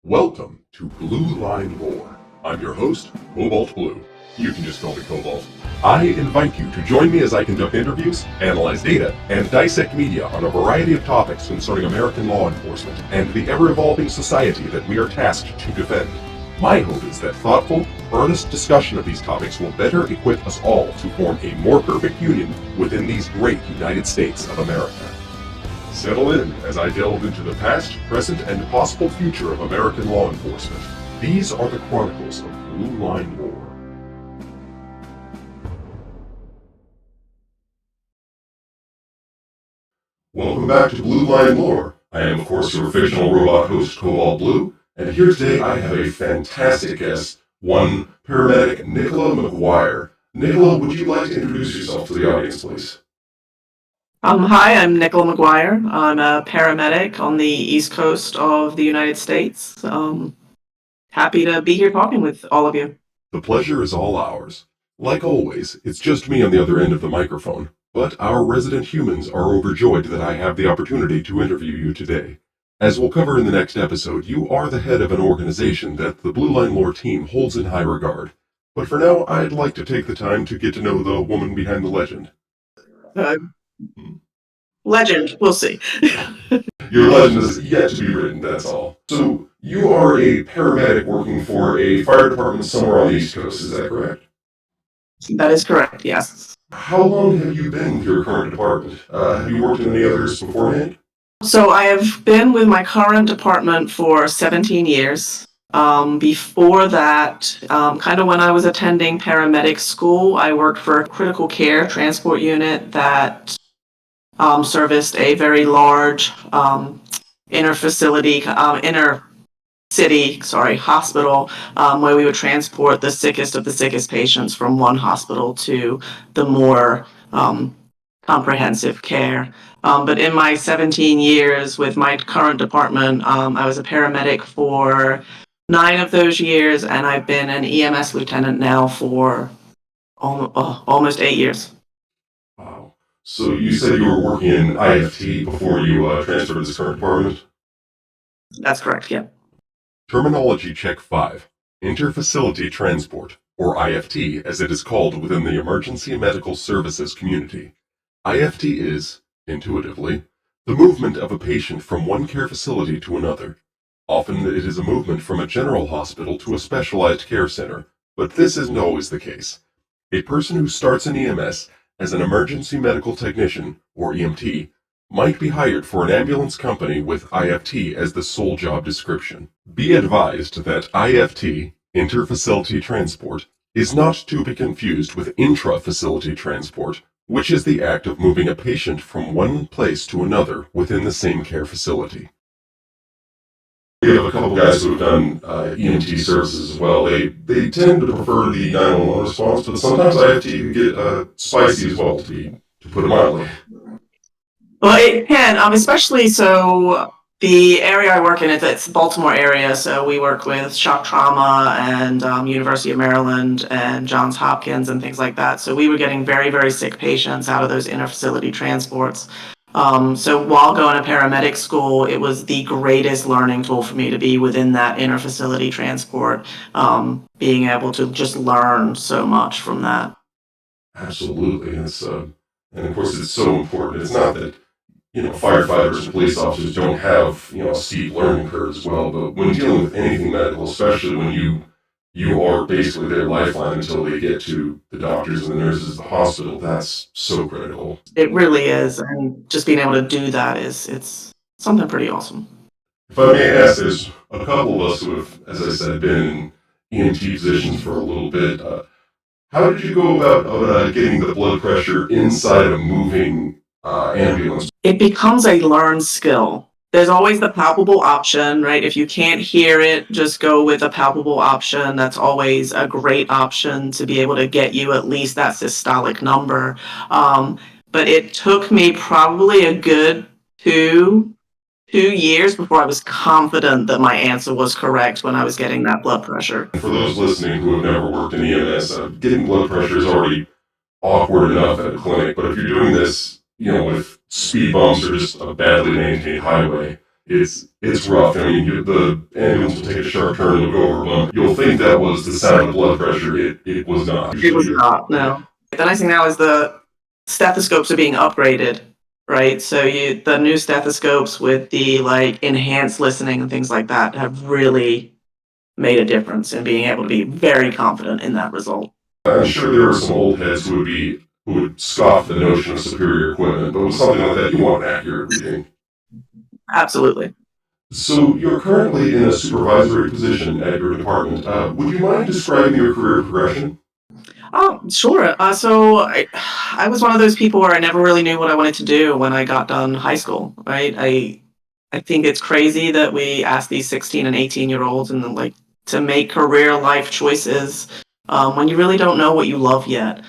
Welcome to Blue Line Lore. I'm your host, Cobalt Blue. You can just call me Cobalt. I invite you to join me as I conduct interviews, analyze data, and dissect media on a variety of topics concerning American law enforcement and the ever-evolving society that we are tasked to defend. My hope is that thoughtful, earnest discussion of these topics will better equip us all to form a more perfect union within these great United States of America. Settle in as I delve into the past, present, and possible future of American law enforcement. These are the Chronicles of Blue Line Lore. Welcome back to Blue Line Lore. I am, of course, your fictional robot host, Cobalt Blue, and here today I have a fantastic guest, one paramedic Nicola Maguire. Nicola, would you like to introduce yourself to the audience, please? Hi, I'm Nicola Maguire. I'm a paramedic on the East Coast of the United States. Happy to be here talking with all of you. The pleasure is all ours. Like always, it's just me on the other end of the microphone, but our resident humans are overjoyed that I have the opportunity to interview you today. As we'll cover in the next episode, you are the head of an organization that the Blue Line Lore team holds in high regard. But for now, I'd like to take the time to get to know the woman behind the legend. Legend, we'll see. Your legend is yet to be written, that's all. So, you are a paramedic working for a fire department somewhere on the East Coast, is that correct? That is correct, yes. How long have you been with your current department? Have you worked in any others beforehand? So I have been with my current department for 17 years. Before that, kind of when I was attending paramedic school, I worked for a critical care transport unit that serviced a very large inner city hospital where we would transport the sickest of the sickest patients from one hospital to the more comprehensive care. But in my 17 years with my current department, I was a paramedic for 9 of those years, and I've been an EMS Lieutenant now for almost 8 years. Wow. So you said you were working in IFT before you transferred to this current department? That's correct, yeah. Terminology check 5. Interfacility transport, or IFT as it is called within the emergency medical services community. IFT is, intuitively, the movement of a patient from one care facility to another. Often it is a movement from a general hospital to a specialized care center, but this isn't always the case. A person who starts in EMS as an emergency medical technician, or EMT, might be hired for an ambulance company with IFT as the sole job description. Be advised that IFT, interfacility transport, is not to be confused with intra-facility transport, which is the act of moving a patient from one place to another within the same care facility. We have a couple guys who have done EMT services as well. They tend to prefer the 911 response, but sometimes IFT can get spicy as well, to put it mildly. Well, it can, especially so the area I work in, it's the Baltimore area, so we work with shock trauma and University of Maryland and Johns Hopkins and things like that. So we were getting very, very sick patients out of those interfacility transports. So while going to paramedic school, it was the greatest learning tool for me to be within that interfacility transport, being able to just learn so much from that. Absolutely. And of course, it's so important. It's not that firefighters and police officers don't have, steep learning curves as well, but when dealing with anything medical, especially when you are basically their lifeline until they get to the doctors and the nurses at the hospital, that's so critical. It really is, and just being able to do that it's something pretty awesome. If I may ask, there's a couple of us who have, as I said, been in EMT positions for a little bit. How did you go about getting the blood pressure inside a moving ambulance? It becomes a learned skill. There's always the palpable option, right? If you can't hear it, just go with a palpable option. That's always a great option to be able to get you at least that systolic number. But it took me probably a good two years before I was confident that my answer was correct when I was getting that blood pressure. For those listening who have never worked in EMS, getting blood pressure is already awkward enough at a clinic, but if you're doing this, with speed bumps or just a badly maintained highway, It's rough. I mean, the ambulance will take a sharp turn and look over a bump. You'll think that was the sound of blood pressure. It was not. It was not, no. The nice thing now is the stethoscopes are being upgraded, right? So the new stethoscopes with the like enhanced listening and things like that have really made a difference in being able to be very confident in that result. I'm sure there are some old heads who would scoff the notion of superior equipment, but with something like that, you want an accurate reading. Absolutely. So you're currently in a supervisory position at your department. Would you mind describing your career progression? Oh, sure. I was one of those people where I never really knew what I wanted to do when I got done high school, right? I think it's crazy that we ask these 16 and 18-year-olds and like to make career life choices when you really don't know what you love yet.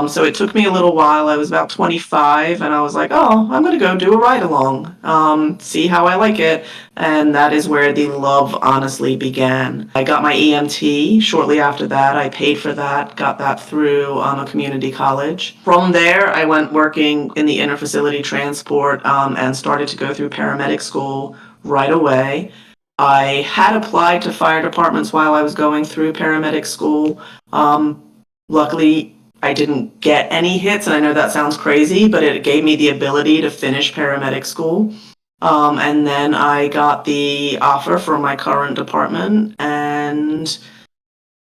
So it took me a little while. I was about 25 and I was like, oh, I'm going to go do a ride along, see how I like it. And that is where the love honestly began. I got my EMT shortly after that. I paid for that, got that through a community college. From there, I went working in the interfacility transport and started to go through paramedic school right away. I had applied to fire departments while I was going through paramedic school. Luckily, I didn't get any hits, and I know that sounds crazy, but it gave me the ability to finish paramedic school. And then I got the offer from my current department, and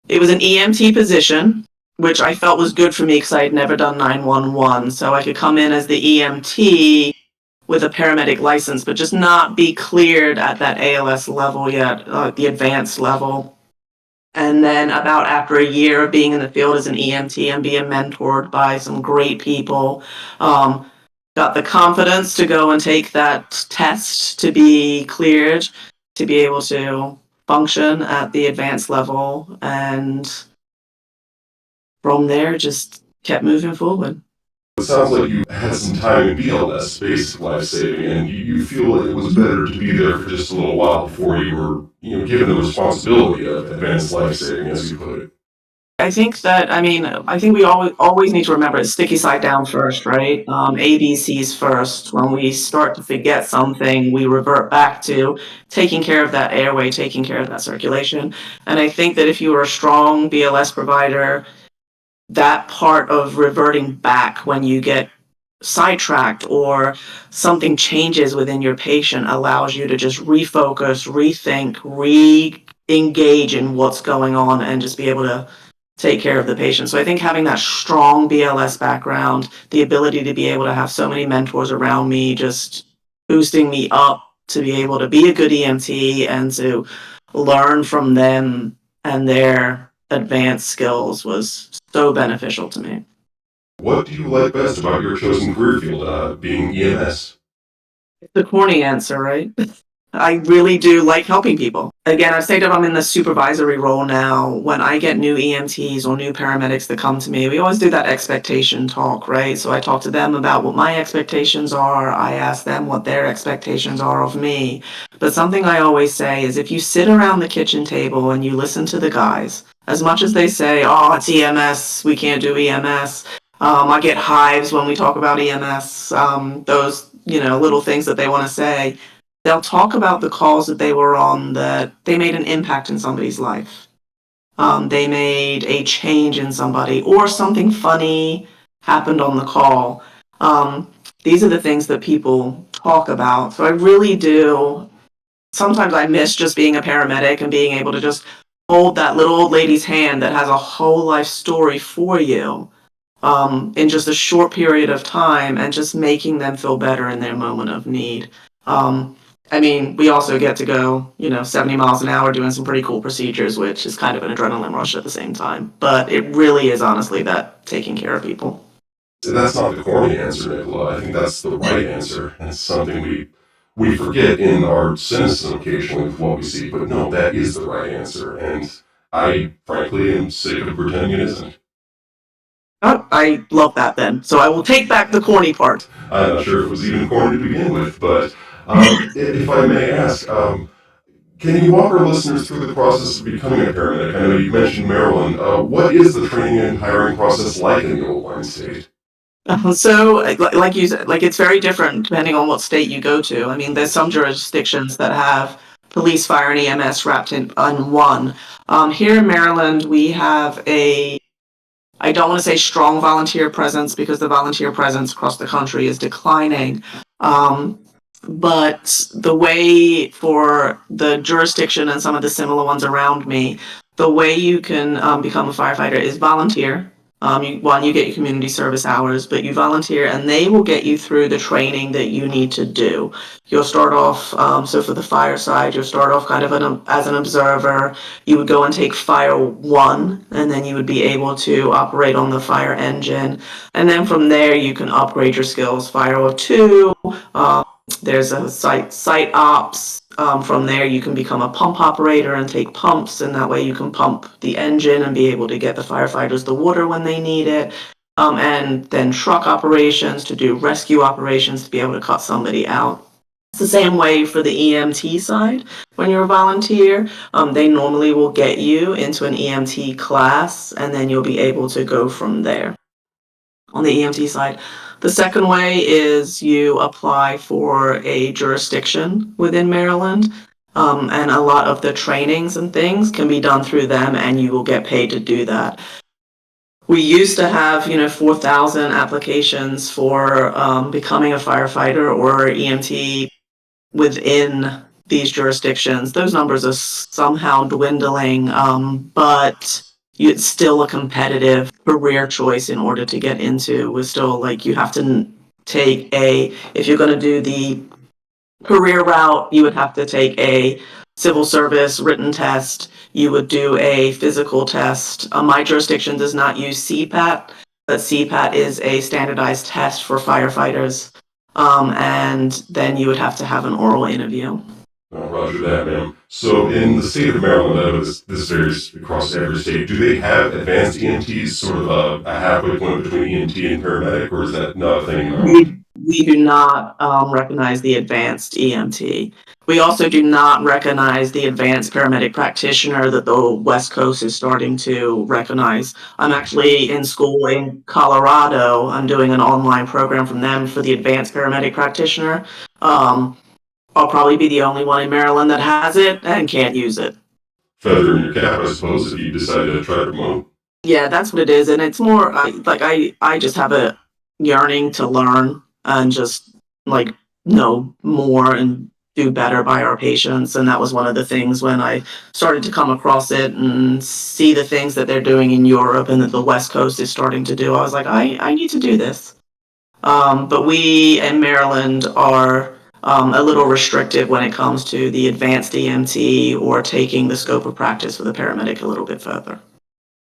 it was an EMT position, which I felt was good for me because I had never done 911. So I could come in as the EMT with a paramedic license, but just not be cleared at that ALS level yet, the advanced level. And then about after a year of being in the field as an EMT and being mentored by some great people, got the confidence to go and take that test to be cleared, to be able to function at the advanced level. And from there, just kept moving forward. It sounds like you had some time in BLS, basic life saving, and you feel it was better to be there for just a little while before you were, given the responsibility of advanced life saving, as you put it. I think we always need to remember it's sticky side down first, right? ABCs first. When we start to forget something, we revert back to taking care of that airway, taking care of that circulation. And I think that if you are a strong BLS provider, that part of reverting back when you get sidetracked or something changes within your patient allows you to just refocus, rethink, re-engage in what's going on and just be able to take care of the patient. So I think having that strong BLS background, the ability to be able to have so many mentors around me, just boosting me up to be able to be a good EMT and to learn from them and their advanced skills was so beneficial to me. What do you like best about your chosen career field, being EMS? It's the corny answer, right? I really do like helping people. Again, I've stated I'm in the supervisory role now. When I get new EMTs or new paramedics that come to me, we always do that expectation talk, right? So I talk to them about what my expectations are. I ask them what their expectations are of me. But something I always say is if you sit around the kitchen table and you listen to the guys, as much as they say, oh, it's EMS, we can't do EMS. I get hives when we talk about EMS, those, little things that they want to say. They'll talk about the calls that they were on that they made an impact in somebody's life. They made a change in somebody or something funny happened on the call. These are the things that people talk about. So I really do. Sometimes I miss just being a paramedic and being able to just hold that little old lady's hand that has a whole life story for you in just a short period of time and just making them feel better in their moment of need. We also get to go, 70 miles an hour doing some pretty cool procedures, which is kind of an adrenaline rush at the same time. But it really is honestly that taking care of people. That's not the corny answer, Nicola. I think that's the right answer. That's something we forget in our cynicism occasionally with what we see, but no, that is the right answer. And I, frankly, am sick of pretending it isn't. Oh, I love that then. So I will take back the corny part. I'm not sure if it was even corny to begin with, but if I may ask, can you walk our listeners through the process of becoming a paramedic? I know you mentioned Maryland. What is the training and hiring process like in the old line state? So, like you said, like it's very different depending on what state you go to. I mean, there's some jurisdictions that have police, fire, and EMS wrapped in one. Here in Maryland, we have I don't want to say strong volunteer presence because the volunteer presence across the country is declining. But the way for the jurisdiction and some of the similar ones around me, the way you can become a firefighter is volunteer. You get your community service hours, but you volunteer and they will get you through the training that you need to do. You'll start off, so for the fire side, you'll start off kind of as an observer. You would go and take fire one, and then you would be able to operate on the fire engine. And then from there, you can upgrade your skills. Fire two, there's a site ops. From there, you can become a pump operator and take pumps, and that way you can pump the engine and be able to get the firefighters the water when they need it. And then truck operations to do rescue operations to be able to cut somebody out. It's the same way for the EMT side. When you're a volunteer, they normally will get you into an EMT class, and then you'll be able to go from there on the EMT side. The second way is you apply for a jurisdiction within Maryland, and a lot of the trainings and things can be done through them, and you will get paid to do that. We used to have, 4,000 applications for becoming a firefighter or EMT within these jurisdictions. Those numbers are somehow dwindling, but it's still a competitive career choice in order to get into. We're still like, you have to take if you're going to do the career route, you would have to take a civil service written test. You would do a physical test. My jurisdiction does not use CPAT, but CPAT is a standardized test for firefighters. And then you would have to have an oral interview. Roger that, ma'am. So in the state of Maryland, I know this varies across every state. Do they have advanced EMTs, sort of a halfway point between EMT and paramedic, or is that not a thing? We do not recognize the advanced EMT. We also do not recognize the advanced paramedic practitioner that the West Coast is starting to recognize. I'm actually in school in Colorado. I'm doing an online program from them for the advanced paramedic practitioner. I'll probably be the only one in Maryland that has it and can't use it. Feather in your cap, I suppose, if you decide to try to promote. Yeah, that's what it is. And it's more I just have a yearning to learn and just like know more and do better by our patients. And that was one of the things when I started to come across it and see the things that they're doing in Europe and that the West Coast is starting to do. I was like, I need to do this. But we in Maryland are a little restrictive when it comes to the advanced EMT or taking the scope of practice for the paramedic a little bit further.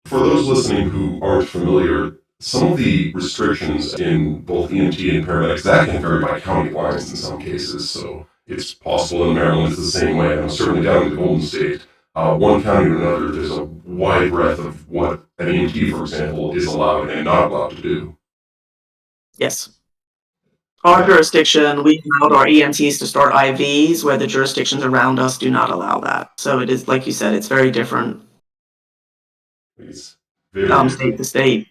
For those listening who aren't familiar, some of the restrictions in both EMT and paramedics, that can vary by county lines in some cases. So it's possible in Maryland it's the same way, and certainly down in the Golden State. One county to another, there's a wide breadth of what an EMT, for example, is allowed and not allowed to do. Yes. Our jurisdiction, we allowed our EMTs to start IVs, where the jurisdictions around us do not allow that. So it is, like you said, it's very different. It's very different. State to state,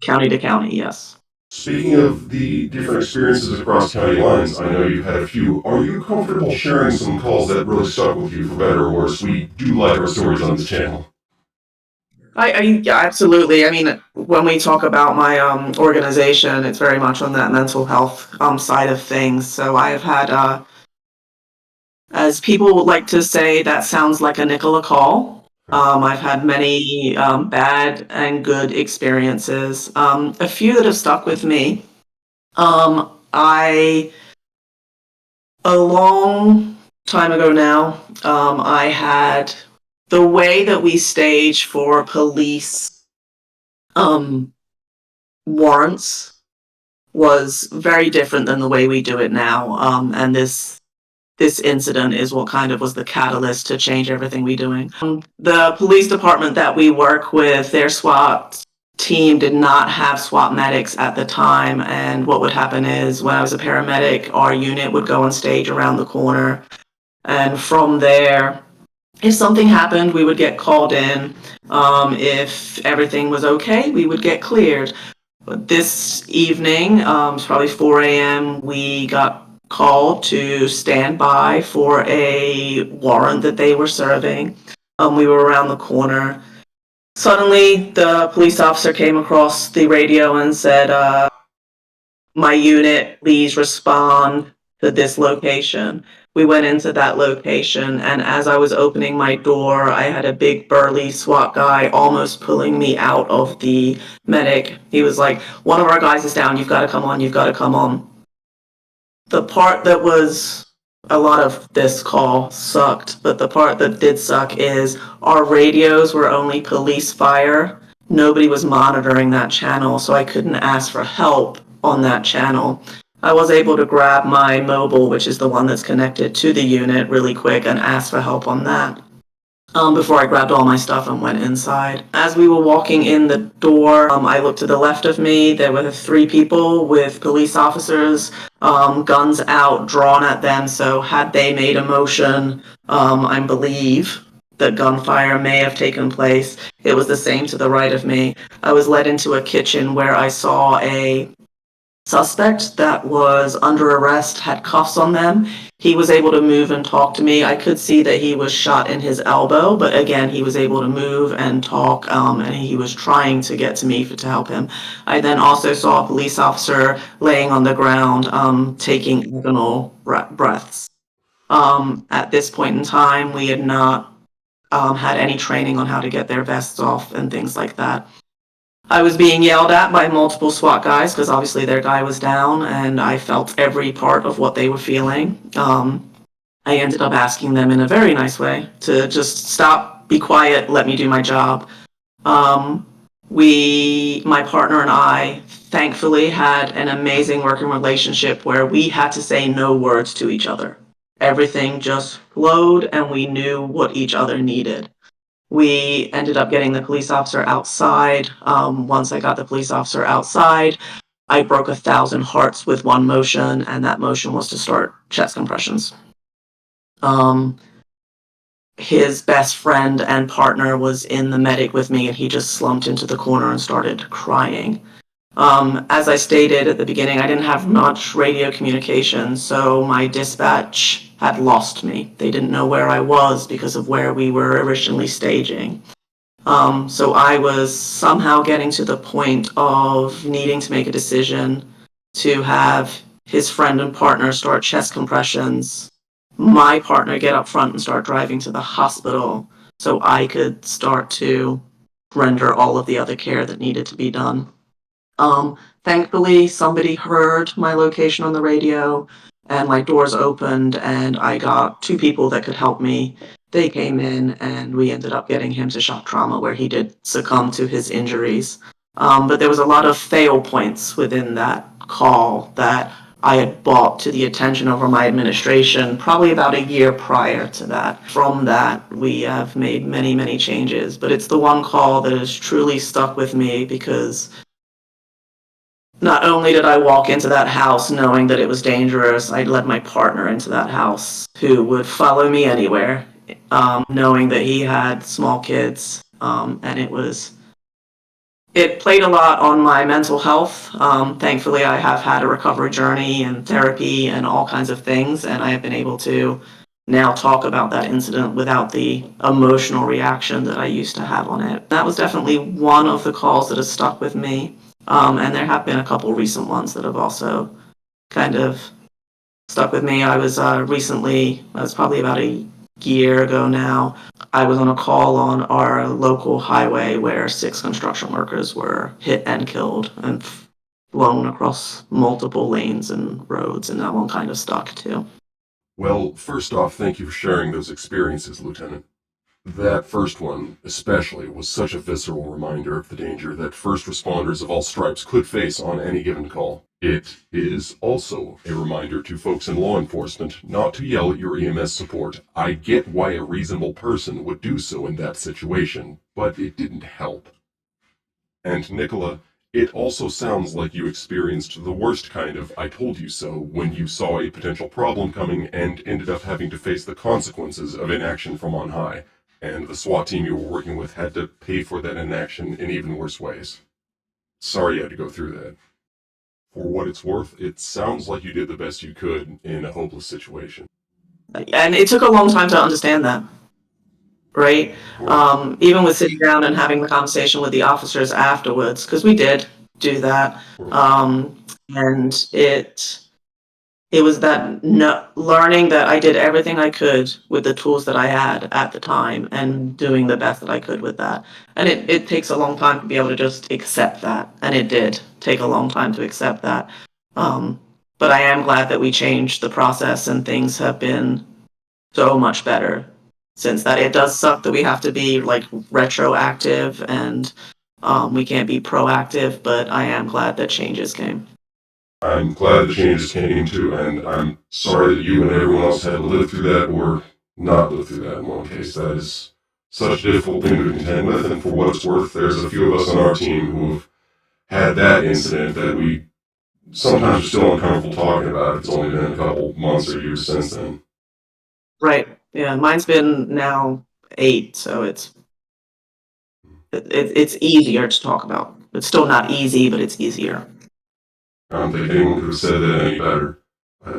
county to county, yes. Speaking of the different experiences across county lines, I know you've had a few. Are you comfortable sharing some calls that really stuck with you, for better or worse? We do like our stories on this channel. Yeah, absolutely. I mean, when we talk about my organization, it's very much on that mental health side of things. So I have had, as people would like to say, that sounds like a Nicola call. I've had many bad and good experiences. A few that have stuck with me. A long time ago now, I had the way that we stage for police warrants was very different than the way we do it now. And this incident is what kind of was the catalyst to change everything we're doing. The police department that we work with, their SWAT team did not have SWAT medics at the time. And what would happen is when I was a paramedic, our unit would go on stage around the corner. And from there, if something happened, we would get called in. If everything was okay, we would get cleared. This evening, it's probably 4 a.m., we got called to stand by for a warrant that they were serving. We were around the corner. Suddenly, the police officer came across the radio and said, my unit, please respond to this location. We went into that location, and as I was opening my door, I had a big burly SWAT guy almost pulling me out of the medic. He was like, one of our guys is down, you've got to come on, you've got to come on. The part that was, a lot of this call sucked, but the part that did suck is our radios were only police fire. Nobody was monitoring that channel, so I couldn't ask for help on that channel. I was able to grab my mobile, which is the one that's connected to the unit, really quick and ask for help on that. Before I grabbed all my stuff and went inside. As we were walking in the door, I looked to the left of me. There were 3 people with police officers, guns out, drawn at them. So had they made a motion, I believe that gunfire may have taken place. It was the same to the right of me. I was led into a kitchen where I saw a suspect that was under arrest, had cuffs on them. He was able to move and talk to me. I could see that he was shot in his elbow, but again, he was able to move and talk, and he was trying to get to me to help him. I then also saw a police officer laying on the ground, taking agonal breaths. At this point in time, we had not had any training on how to get their vests off and things like that. I was being yelled at by multiple SWAT guys because obviously their guy was down, and I felt every part of what they were feeling. I ended up asking them in a very nice way to just stop, be quiet, let me do my job. My partner and I, thankfully had an amazing working relationship where we had to say no words to each other. Everything just flowed, and we knew what each other needed. We ended up getting the police officer outside. Once I got the police officer outside, I broke 1,000 hearts with one motion, and that motion was to start chest compressions. His best friend and partner was in the medic with me, and he just slumped into the corner and started crying. As I stated at the beginning, I didn't have much radio communication, so my dispatch had lost me. They didn't know where I was because of where we were originally staging. So I was somehow getting to the point of needing to make a decision to have his friend and partner start chest compressions, my partner get up front and start driving to the hospital so I could start to render all of the other care that needed to be done. Thankfully, somebody heard my location on the radio, and my doors opened, and I got 2 people that could help me. They came in, and we ended up getting him to shock trauma, where he did succumb to his injuries. But there was a lot of fail points within that call that I had brought to the attention of my administration probably about a year prior to that. From that, we have made many, many changes, but it's the one call that has truly stuck with me because not only did I walk into that house knowing that it was dangerous, I led my partner into that house who would follow me anywhere, knowing that he had small kids, and it played a lot on my mental health. Thankfully, I have had a recovery journey and therapy and all kinds of things, and I have been able to now talk about that incident without the emotional reaction that I used to have on it. That was definitely one of the calls that has stuck with me. And there have been a couple recent ones that have also kind of stuck with me. I was probably about a year ago now, I was on a call on our local highway where 6 construction workers were hit and killed and blown across multiple lanes and roads, and that one kind of stuck too. Well, first off, thank you for sharing those experiences, Lieutenant. That first one, especially, was such a visceral reminder of the danger that first responders of all stripes could face on any given call. It is also a reminder to folks in law enforcement not to yell at your EMS support. I get why a reasonable person would do so in that situation, but it didn't help. And Nicola, it also sounds like you experienced the worst kind of I told you so when you saw a potential problem coming and ended up having to face the consequences of inaction from on high. And the SWAT team you were working with had to pay for that inaction in even worse ways. sorry you had to go through that. For what it's worth, it sounds like you did the best you could in a hopeless situation. And it took a long time to understand that, right? Even with sitting down and having the conversation with the officers afterwards, because we did do that. And it was that learning that I did everything I could with the tools that I had at the time and doing the best that I could with that. And it takes a long time to be able to just accept that. And it did take a long time to accept that. But I am glad that we changed the process and things have been so much better since that. It does suck that we have to be like retroactive and we can't be proactive, but I am glad that changes came. I'm glad the changes came too, and I'm sorry that you and everyone else had to live through that or not live through that in one case. That is such a difficult thing to contend with, and for what it's worth, there's a few of us on our team who have had that incident that we sometimes are still uncomfortable talking about. It's only been a couple months or years since then. Right. Yeah, mine's been now 8, so it's easier to talk about. It's still not easy, but it's easier. I don't think anyone could have said that any better.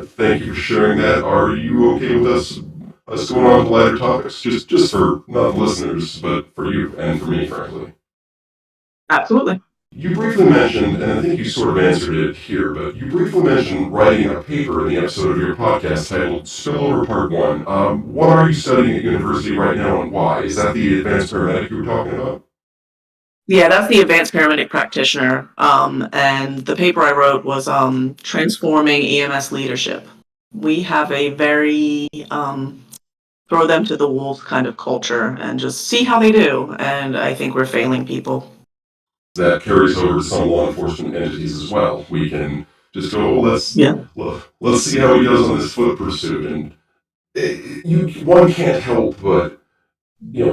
Thank you for sharing that. Are you okay with us going on to lighter topics? Just for not the listeners, but for you and for me, frankly. Absolutely. You briefly mentioned, and I think you sort of answered it here, but you briefly mentioned writing a paper in the episode of your podcast titled Spillover Part 1. What are you studying at university right now and why? Is that the advanced paramedic you were talking about? Yeah, that's the advanced paramedic practitioner. And the paper I wrote was transforming EMS leadership. We have a very throw them to the wolves kind of culture and just see how they do. And I think we're failing people. That carries over to some law enforcement entities as well. We can just go, let's see how he does on this foot pursuit, and one can't help but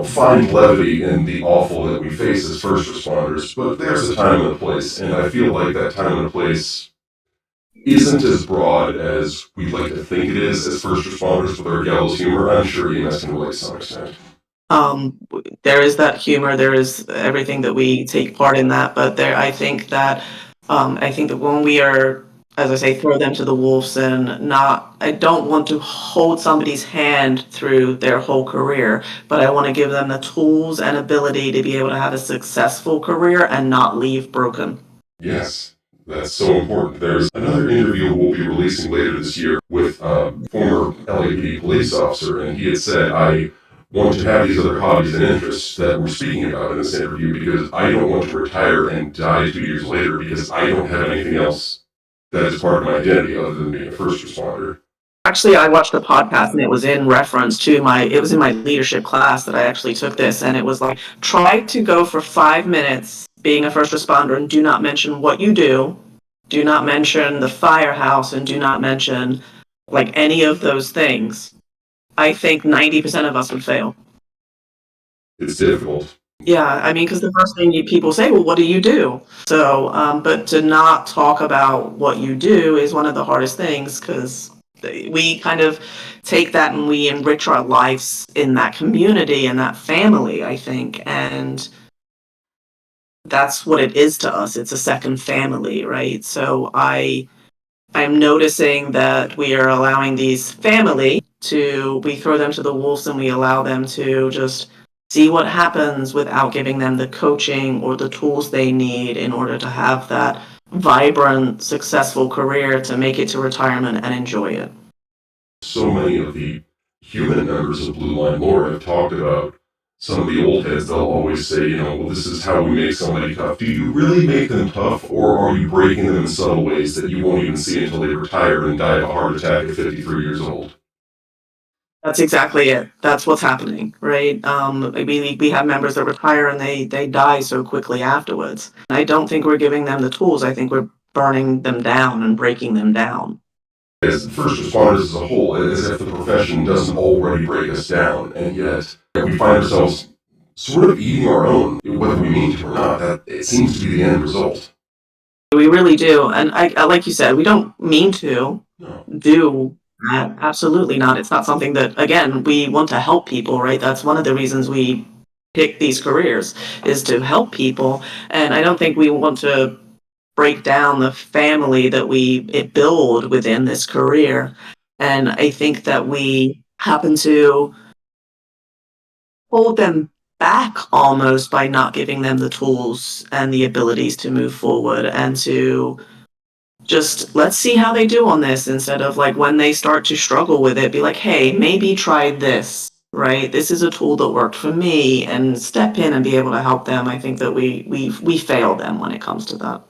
find levity in the awful that we face as first responders. But there's a time and a place, and I feel like that time and a place isn't as broad as we'd like to think it is as first responders with our gallows humor. I'm sure EMS can relate to some extent. There is that humor, there is everything that we take part in that, but I think that when we are, as I say, throw them to the wolves and I don't want to hold somebody's hand through their whole career, but I want to give them the tools and ability to be able to have a successful career and not leave broken. Yes. That's so important. There's another interview we'll be releasing later this year with a former LAPD police officer, and he had said, I want to have these other hobbies and interests that we're speaking about in this interview because I don't want to retire and die 2 years later because I don't have anything else that is part of my identity other than being a first responder. Actually, I watched a podcast and it was in reference to it was in my leadership class that I actually took this, and it was like, try to go for 5 minutes being a first responder and do not mention what you do not mention the firehouse, and do not mention like any of those things. I think 90% of us would fail. It's difficult. Yeah, I mean, because the first thing people say, well, what do you do? So, but to not talk about what you do is one of the hardest things, because we kind of take that and we enrich our lives in that community and that family, I think, and that's what it is to us. It's a second family, right? So I'm noticing that we are allowing these family we throw them to the wolves and we allow them to just see what happens without giving them the coaching or the tools they need in order to have that vibrant, successful career to make it to retirement and enjoy it. So many of the human members of Blue Line lore have talked about some of the old heads. They'll always say, well, this is how we make somebody tough. Do you really make them tough, or are you breaking them in subtle ways that you won't even see until they retire and die of a heart attack at 53 years old? That's exactly it. That's what's happening, right? We have members that retire and they die so quickly afterwards. I don't think we're giving them the tools. I think we're burning them down and breaking them down. As first responders as a whole, as if the profession doesn't already break us down, and yet we find ourselves sort of eating our own, whether we mean to or not. That it seems to be the end result. We really do, and I like you said, we don't mean to do that. Absolutely not. It's not something that, again, we want to help people, right? That's one of the reasons we pick these careers, is to help people. And I don't think we want to break down the family that we build within this career. And I think that we happen to hold them back almost by not giving them the tools and the abilities to move forward and to just let's see how they do on this, instead of like when they start to struggle with it, be like, hey, maybe try this, right? This is a tool that worked for me, and step in and be able to help them. I think that we fail them when it comes to that.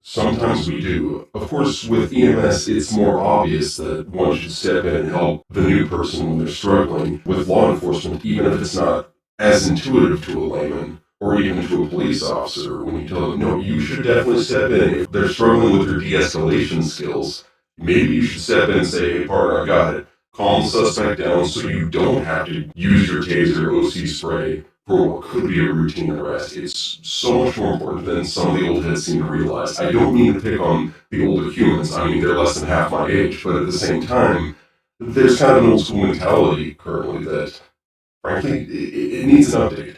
Sometimes we do. Of course, with EMS, it's more obvious that one should step in and help the new person when they're struggling. With law enforcement, even if it's not as intuitive to a layman, or even to a police officer, when you tell them, no, you should definitely step in. If they're struggling with their de-escalation skills, maybe you should step in and say, hey, partner, I got it. Calm the suspect down so you don't have to use your taser or OC spray for what could be a routine arrest. It's so much more important than some of the old heads seem to realize. I don't mean to pick on the older humans. I mean, they're less than half my age, but at the same time, there's kind of an old school mentality currently that, frankly, it needs an update.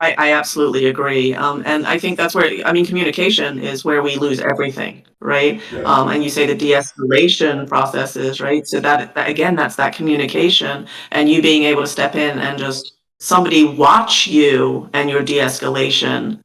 I absolutely agree. And I think that's where, I mean, communication is where we lose everything, right? Yeah. And you say the de-escalation processes, right? So that again, that's that communication, and you being able to step in and just somebody watch you and your de-escalation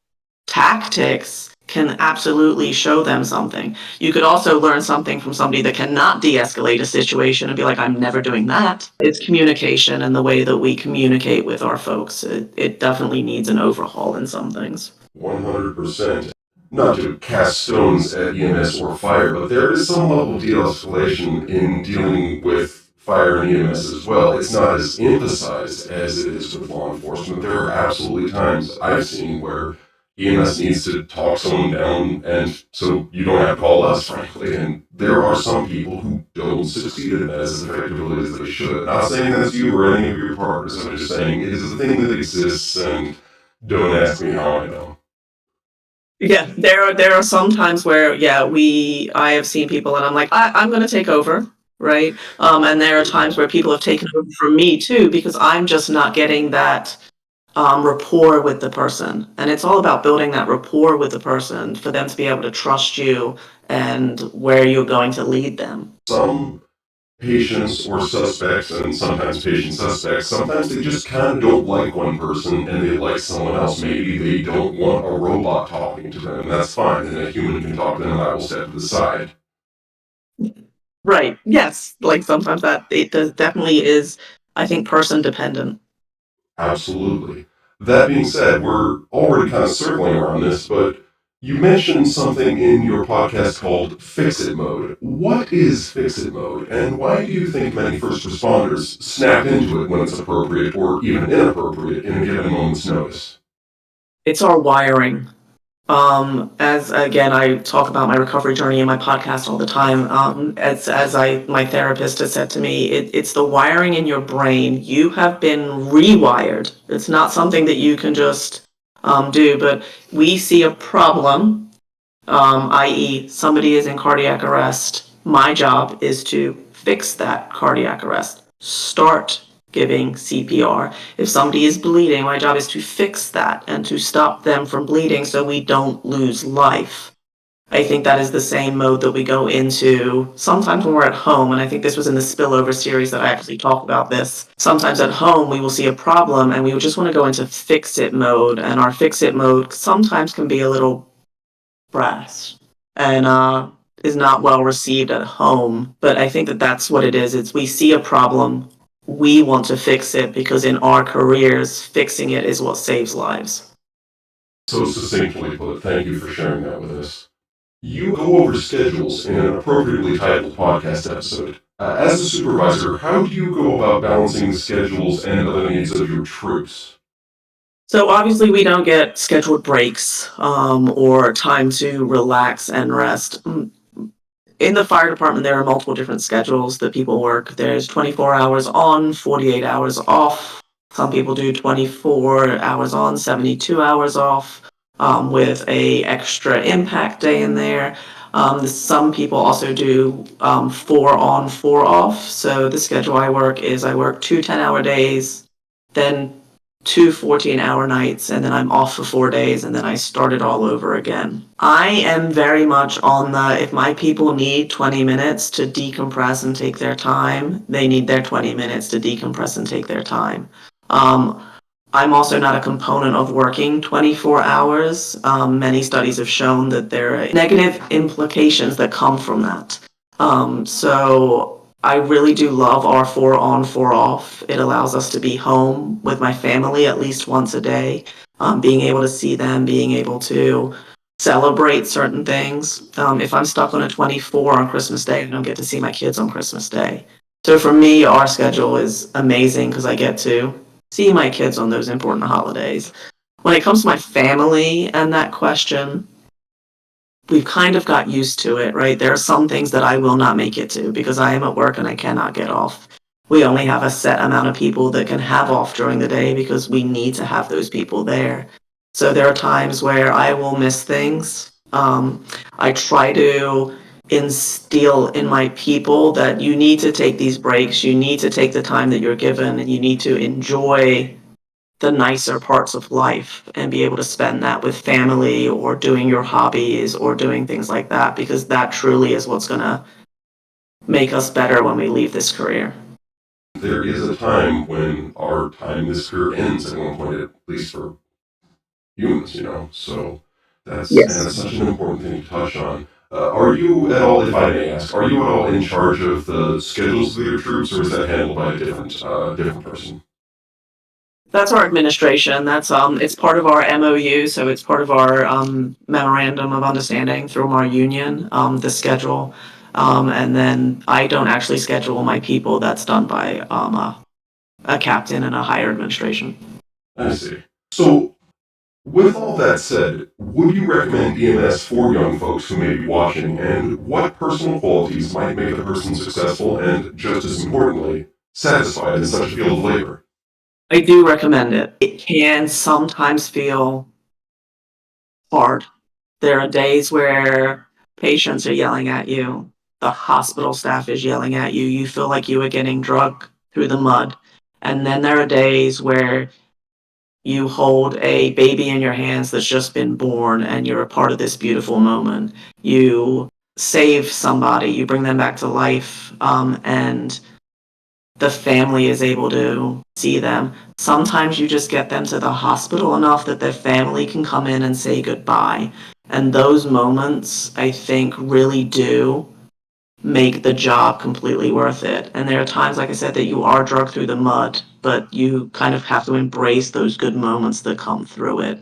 tactics can absolutely show them something. You could also learn something from somebody that cannot de-escalate a situation and be like, I'm never doing that. It's communication and the way that we communicate with our folks. It definitely needs an overhaul in some things. 100%. Not to cast stones at EMS or fire, but there is some level of de-escalation in dealing with fire and EMS as well. It's not as emphasized as it is with law enforcement. There are absolutely times I've seen where EMS needs to talk someone down, and so you don't have to call us, frankly. And there are some people who don't succeed at that as effectively as they should. Not saying that's you or any of your partners. I'm just saying it is a thing that exists, and don't ask me how I know. Yeah, there are some times where I have seen people and I'm like, I'm going to take over, right? And there are times where people have taken over from me too, because I'm just not getting that rapport with the person. And it's all about building that rapport with the person for them to be able to trust you and where you're going to lead them. Some patients or suspects, and sometimes patient suspects, sometimes they just kind of don't like one person and they like someone else. Maybe they don't want a robot talking to them, and that's fine. And a human can talk to them, and I will step to the side. Right. Yes. Like sometimes that it does definitely is, I think, person dependent. Absolutely. That being said, we're already kind of circling around this, but you mentioned something in your podcast called Fix It Mode. What is Fix It Mode, and why do you think many first responders snap into it when it's appropriate or even inappropriate in a given moment's notice? It's our wiring. As again, I talk about my recovery journey in my podcast all the time. My therapist has said to me, it's the wiring in your brain. You have been rewired. It's not something that you can just do. But we see a problem, i.e., somebody is in cardiac arrest. My job is to fix that cardiac arrest. Start giving CPR. If somebody is bleeding, my job is to fix that and to stop them from bleeding so we don't lose life. I think that is the same mode that we go into sometimes when we're at home, and I think this was in the spillover series that I actually talk about this. Sometimes at home we will see a problem and we would just want to go into fix it mode, and our fix it mode sometimes can be a little brass and is not well received at home. But I think that that's what it is. It's we see a problem, we want to fix it because in our careers, fixing it is what saves lives. So succinctly put, thank you for sharing that with us. You go over schedules in an appropriately titled podcast episode. As a supervisor, how do you go about balancing the schedules and other needs of your troops? So obviously we don't get scheduled breaks or time to relax and rest. In the fire department, there are multiple different schedules that people work. There's 24 hours on, 48 hours off. Some people do 24 hours on, 72 hours off, with a extra impact day in there. Some people also do 4 on, 4 off. So the schedule I work is I work 2 10-hour days, then 2 14-hour nights, and then I'm off for 4 days, and then I start it all over again. I am very much on the, if my people need 20 minutes to decompress and take their time, they need their 20 minutes to decompress and take their time. I'm also not a component of working 24 hours. Many studies have shown that there are negative implications that come from that. So I really do love our 4 on, 4 off. It allows us to be home with my family at least once a day, being able to see them, being able to celebrate certain things. If I'm stuck on a 24 on Christmas Day, I don't get to see my kids on Christmas Day. So for me, our schedule is amazing because I get to see my kids on those important holidays. When it comes to my family and that question, we've kind of got used to it, right? There are some things that I will not make it to because I am at work and I cannot get off. We only have a set amount of people that can have off during the day because we need to have those people there. So there are times where I will miss things. I try to instill in my people that you need to take these breaks, you need to take the time that you're given, and you need to enjoy the nicer parts of life and be able to spend that with family or doing your hobbies or doing things like that, because that truly is what's going to make us better when we leave this career. There is a time when our time in this career ends at one point, at least for humans, so that's Yes. and that's such an important thing to touch on. Are you at all, if I may ask, are you at all in charge of the schedules of your troops, or is that handled by a different person? That's our administration. That's it's part of our MOU, so it's part of our memorandum of understanding through our union, the schedule. And then I don't actually schedule my people. That's done by a captain and a higher administration. I see. So, with all that said, would you recommend EMS for young folks who may be watching, and what personal qualities might make a person successful and, just as importantly, satisfied in such a field of labor? I do recommend it. It can sometimes feel hard. There are days where patients are yelling at you, the hospital staff is yelling at you, you feel like you are getting dragged through the mud. And then there are days where you hold a baby in your hands that's just been born and you're a part of this beautiful moment. You save somebody, you bring them back to life, and the family is able to see them. Sometimes you just get them to the hospital enough that their family can come in and say goodbye. And those moments, I think, really do make the job completely worth it. And there are times, like I said, that you are dragged through the mud, but you kind of have to embrace those good moments that come through it.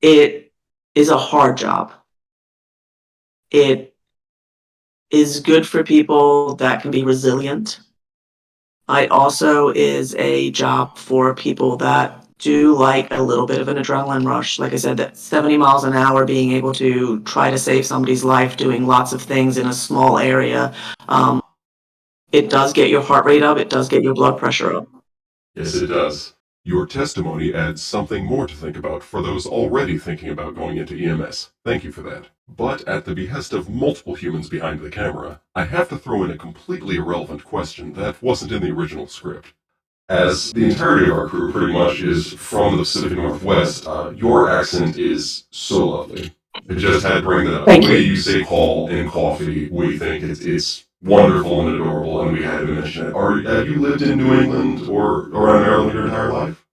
It is a hard job. It is good for people that can be resilient. It also is a job for people that do like a little bit of an adrenaline rush. Like I said, that 70 miles an hour, being able to try to save somebody's life, doing lots of things in a small area. It does get your heart rate up. It does get your blood pressure up. Yes, it does. Your testimony adds something more to think about for those already thinking about going into EMS. Thank you for that. But at the behest of multiple humans behind the camera, I have to throw in a completely irrelevant question that wasn't in the original script. As the entirety of our crew pretty much is from the Pacific Northwest, your accent is so lovely. I just had to bring that up. Thank The way you. you say call and coffee, we think it's wonderful and adorable, and we had to mention it. Have you lived in New England or around Maryland your entire life?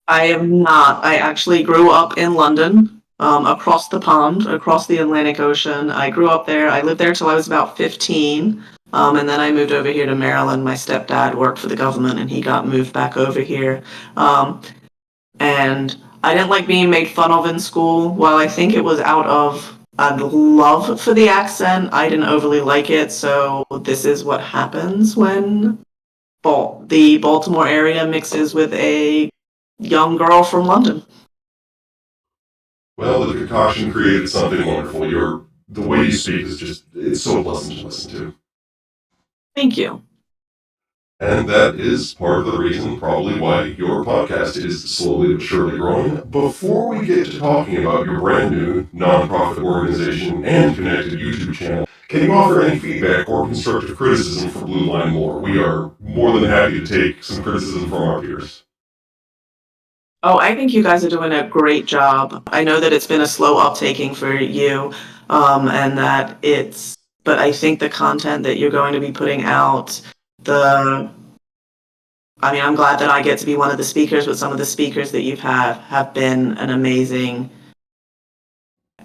I am not. I actually grew up in London, across the pond, across the Atlantic Ocean. I grew up there. I lived there till I was about 15. And then I moved over here to Maryland. My stepdad worked for the government and he got moved back over here. And I didn't like being made fun of in school. While I think it was out of a love for the accent, I didn't overly like it. So this is what happens when the Baltimore area mixes with a young girl from London. Well, the concoction created something wonderful. The way you speak is it's so pleasant to listen to. Thank you. And that is part of the reason, probably, why your podcast is slowly but surely growing. Before we get to talking about your brand new nonprofit organization and connected YouTube channel, can you offer any feedback or constructive criticism for Blue Line Lore? We are more than happy to take some criticism from our peers. Oh, I think you guys are doing a great job. I know that it's been a slow uptaking for you, and that but I think the content that you're going to be putting out, the, I mean, I'm glad that I get to be one of the speakers, but some of the speakers that you've had have been an amazing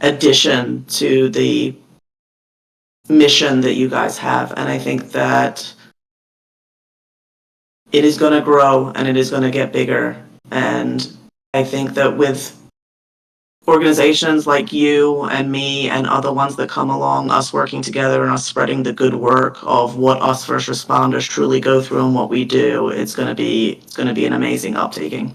addition to the mission that you guys have. And I think that it is going to grow and it is going to get bigger. And I think that with organizations like you and me and other ones that come along, us working together and us spreading the good work of what us first responders truly go through and what we do, it's going to be an amazing uptaking.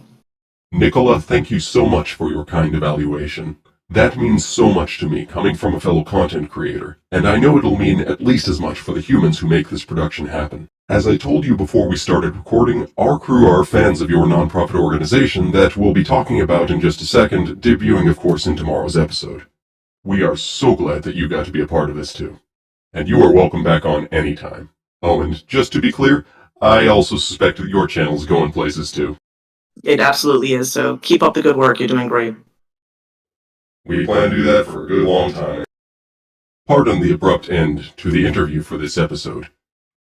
Nicola, thank you so much for your kind evaluation. That means so much to me coming from a fellow content creator, and I know it'll mean at least as much for the humans who make this production happen. As I told you before we started recording, our crew are fans of your nonprofit organization that we'll be talking about in just a second, debuting of course in tomorrow's episode. We are so glad that you got to be a part of this too. And you are welcome back on anytime. Oh, and just to be clear, I also suspect that your channel's going places too. It absolutely is. So keep up the good work. You're doing great. We plan to do that for a good long time. Pardon the abrupt end to the interview for this episode.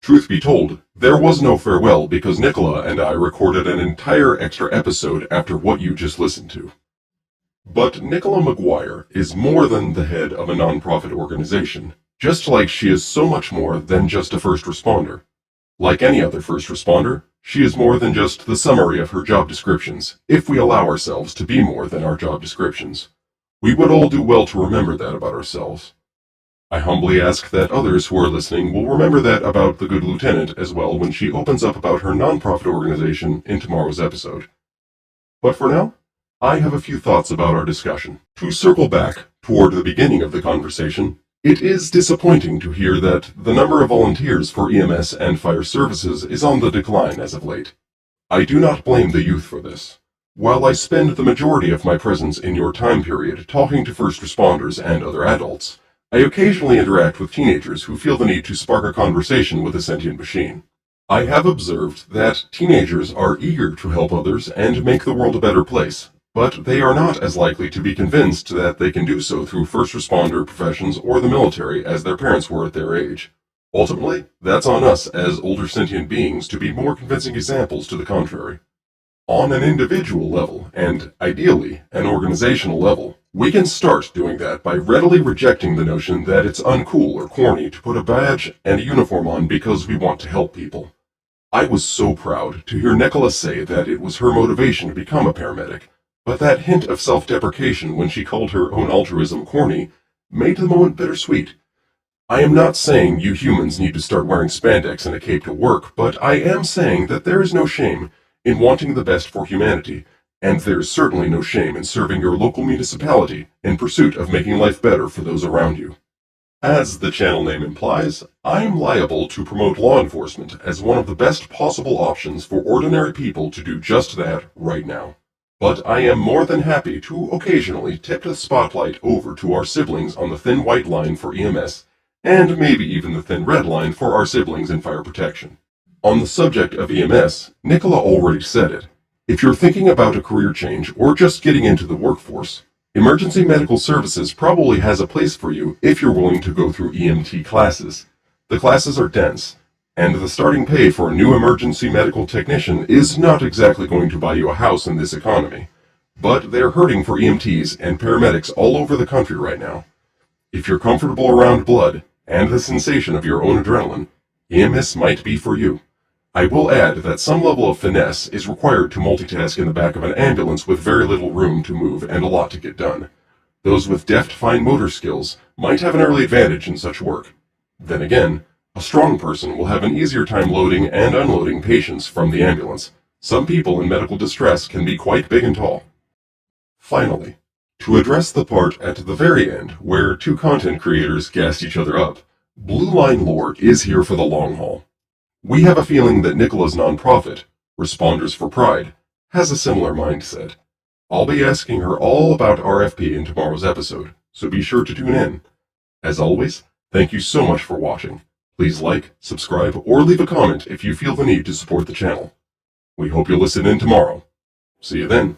Truth be told, there was no farewell because Nicola and I recorded an entire extra episode after what you just listened to. But Nicola Maguire is more than the head of a nonprofit organization, just like she is so much more than just a first responder. Like any other first responder, she is more than just the summary of her job descriptions, if we allow ourselves to be more than our job descriptions. We would all do well to remember that about ourselves. I humbly ask that others who are listening will remember that about the good lieutenant as well when she opens up about her nonprofit organization in tomorrow's episode. But for now, I have a few thoughts about our discussion. To circle back toward the beginning of the conversation, it is disappointing to hear that the number of volunteers for EMS and fire services is on the decline as of late. I do not blame the youth for this. While I spend the majority of my presence in your time period talking to first responders and other adults, I occasionally interact with teenagers who feel the need to spark a conversation with a sentient machine. I have observed that teenagers are eager to help others and make the world a better place, but they are not as likely to be convinced that they can do so through first responder professions or the military as their parents were at their age. Ultimately, that's on us as older sentient beings to be more convincing examples to the contrary. On an individual level, and ideally an organizational level, we can start doing that by readily rejecting the notion that it's uncool or corny to put a badge and a uniform on because we want to help people. I was so proud to hear Nicola say that it was her motivation to become a paramedic, but that hint of self-deprecation when she called her own altruism corny made the moment bittersweet. I am not saying you humans need to start wearing spandex and a cape to work, but I am saying that there is no shame in wanting the best for humanity, and there is certainly no shame in serving your local municipality in pursuit of making life better for those around you. As the channel name implies, I am liable to promote law enforcement as one of the best possible options for ordinary people to do just that right now. But I am more than happy to occasionally tip the spotlight over to our siblings on the thin white line for EMS, and maybe even the thin red line for our siblings in fire protection. On the subject of EMS, Nicola already said it. If you're thinking about a career change or just getting into the workforce, emergency medical services probably has a place for you if you're willing to go through EMT classes. The classes are dense, and the starting pay for a new emergency medical technician is not exactly going to buy you a house in this economy. But they're hurting for EMTs and paramedics all over the country right now. If you're comfortable around blood and the sensation of your own adrenaline, EMS might be for you. I will add that some level of finesse is required to multitask in the back of an ambulance with very little room to move and a lot to get done. Those with deft, fine motor skills might have an early advantage in such work. Then again, a strong person will have an easier time loading and unloading patients from the ambulance. Some people in medical distress can be quite big and tall. Finally, to address the part at the very end where two content creators gassed each other up, Blue Line Lore is here for the long haul. We have a feeling that Nicola's nonprofit, Responders for Pride, has a similar mindset. I'll be asking her all about RFP in tomorrow's episode, so be sure to tune in. As always, thank you so much for watching. Please like, subscribe, or leave a comment if you feel the need to support the channel. We hope you'll listen in tomorrow. See you then.